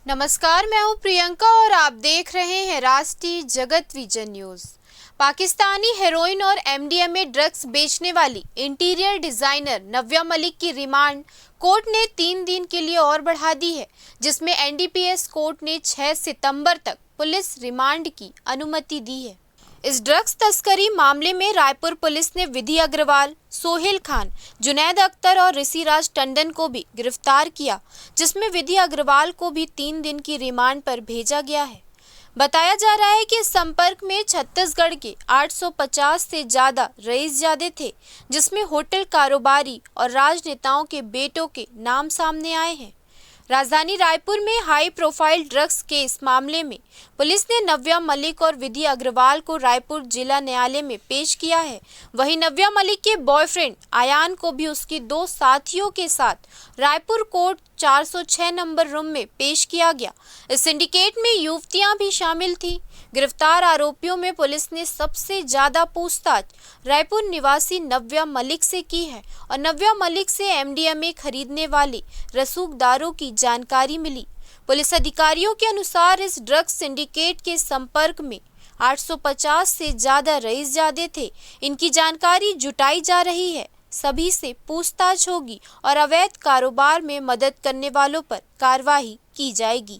नमस्कार, मैं हूं प्रियंका और आप देख रहे हैं राष्ट्रीय जगत विजन न्यूज। पाकिस्तानी हेरोइन और एमडीएमए ड्रग्स बेचने वाली इंटीरियर डिजाइनर नव्या मलिक की रिमांड कोर्ट ने 3 दिन के लिए और बढ़ा दी है, जिसमें एनडीपीएस कोर्ट ने 6 सितंबर तक पुलिस रिमांड की अनुमति दी है। इस ड्रग्स तस्करी मामले में रायपुर पुलिस ने विधि अग्रवाल, सोहेल खान, जुनैद अख्तर और ऋषिराज टंडन को भी गिरफ्तार किया, जिसमें विधि अग्रवाल को भी 3 दिन की रिमांड पर भेजा गया है। बताया जा रहा है कि इस संपर्क में छत्तीसगढ़ के 850 से ज्यादा रईसजादे थे, जिसमें होटल कारोबारी और राजनेताओं के बेटों के नाम सामने आए हैं। राजधानी रायपुर में हाई प्रोफाइल ड्रग्स के इस मामले में पुलिस ने नव्या मलिक और विधि अग्रवाल को रायपुर जिला न्यायालय में पेश किया है। वहीं नव्या मलिक के बॉयफ्रेंड आयान को भी उसके 2 साथियों के साथ रायपुर कोर्ट 406 नंबर रूम में पेश किया गया। इस सिंडिकेट में युवतियां भी शामिल थी। गिरफ्तार आरोपियों में पुलिस ने सबसे ज्यादा पूछताछ रायपुर निवासी नव्या मलिक से की है और नव्या मलिक से एमडीएमए खरीदने वाले रसूखदारों की जानकारी मिली। पुलिस अधिकारियों के अनुसार इस ड्रग्स सिंडिकेट के संपर्क में 850 से ज्यादा रईसजादे थे। इनकी जानकारी जुटाई जा रही है। सभी से पूछताछ होगी और अवैध कारोबार में मदद करने वालों पर कार्रवाई की जाएगी।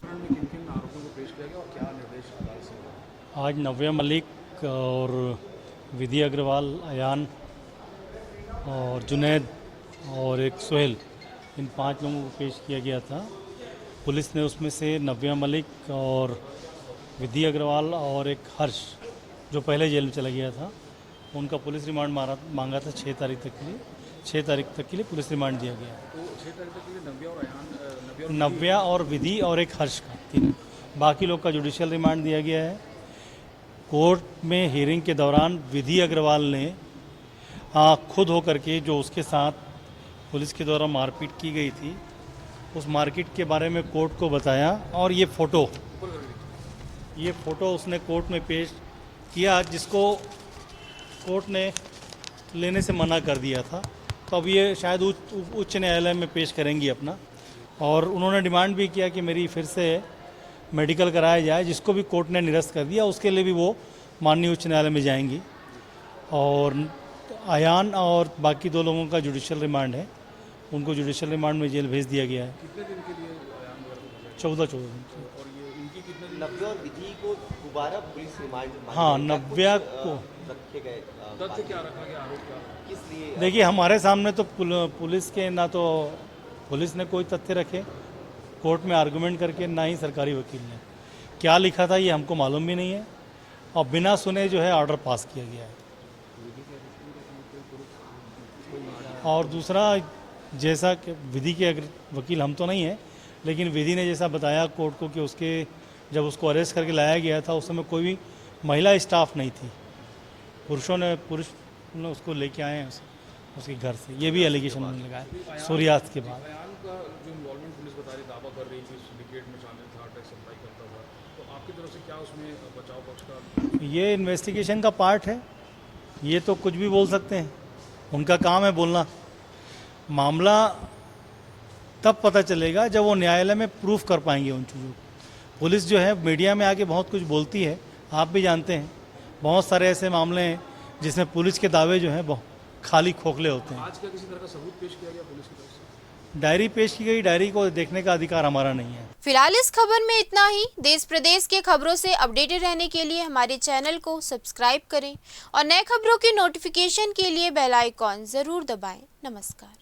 आज नव्या मलिक और विधि अग्रवाल, आयान और जुनैद और एक सोहेल, इन 5 लोगों को पेश किया गया था। पुलिस ने उसमें से नव्या मलिक और विधि अग्रवाल और एक हर्ष, जो पहले जेल में चला गया था, उनका पुलिस रिमांड मांगा था 6 तारीख तक के लिए। 6 तारीख तक के लिए पुलिस रिमांड दिया गया। तो 6 तारीख तक के लिए नव्या और आयान, नव्या और विधि और एक हर्ष का 3। बाकी लोग का जुडिशियल रिमांड दिया गया है। कोर्ट में हियरिंग के दौरान विधि अग्रवाल ने खुद होकर के, जो उसके साथ पुलिस के द्वारा मारपीट की गई थी, उस मारपीट के बारे में कोर्ट को बताया और ये फ़ोटो उसने कोर्ट में पेश किया, जिसको कोर्ट ने लेने से मना कर दिया था। तो अब ये शायद उच्च न्यायालय में पेश करेंगी अपना, और उन्होंने डिमांड भी किया कि मेरी फिर से मेडिकल कराया जाए, जिसको भी कोर्ट ने निरस्त कर दिया। उसके लिए भी वो माननीय उच्च न्यायालय में जाएंगी। और आयान और बाकी 2 लोगों का जुडिशियल रिमांड है, उनको जुडिशियल रिमांड में जेल भेज दिया गया है। कितने दिन के लिए आयान वगैरह? 14 दिन की। और ये इनकी कितने दिन? नव्या और विधि को दोबारा पुलिस रिमांड? हाँ, नव्या को रखे गए। तथ्य क्या रखा गया, आरोप क्या? किस लिए? देखिए, हमारे सामने तो पुलिस के ना तो पुलिस ने कोई तथ्य रखे कोर्ट में आर्गुमेंट करके, ना ही सरकारी वकील ने। क्या लिखा था ये हमको मालूम भी नहीं है, और बिना सुने जो है ऑर्डर पास किया गया है। और दूसरा, जैसा कि विधि के वकील हम तो नहीं हैं, लेकिन विधि ने जैसा बताया कोर्ट को कि उसके जब उसको अरेस्ट करके लाया गया था, उस समय कोई भी महिला स्टाफ नहीं थी। पुरुष ने उसको लेके आए हैं उसके घर से। ये भी एलिगेशन उन्होंने लगाया सूर्यास्त के बाद। आयान का जो इन्वॉल्वमेंट पुलिस बता रही, दावा कर रही थी सिंडिकेट में शामिल था, ड्रग्स सप्लाई करता था, तो आपकी तरफ से क्या उसमें बचाव पक्ष का? ये इन्वेस्टिगेशन का पार्ट है। ये तो कुछ भी बोल सकते हैं, उनका काम है बोलना। मामला तब पता चलेगा जब वो न्यायालय में प्रूफ कर पाएंगे उन चीज़ों को। पुलिस जो है मीडिया में आके बहुत कुछ बोलती है, आप भी जानते हैं। बहुत सारे ऐसे मामले हैं जिसमें पुलिस के दावे जो हैं बहुत खाली खोखले होते हैं। आज क्या किसी तरह का सबूत पेश किया गया पुलिस की तरफ से? डायरी पेश की गई, डायरी को देखने का अधिकार हमारा नहीं है। फिलहाल इस खबर में इतना ही। देश प्रदेश के खबरों से अपडेटेड रहने के लिए हमारे चैनल को सब्सक्राइब करें और नए खबरों की नोटिफिकेशन के लिए बेल आइकॉन जरूर दबाएं। नमस्कार।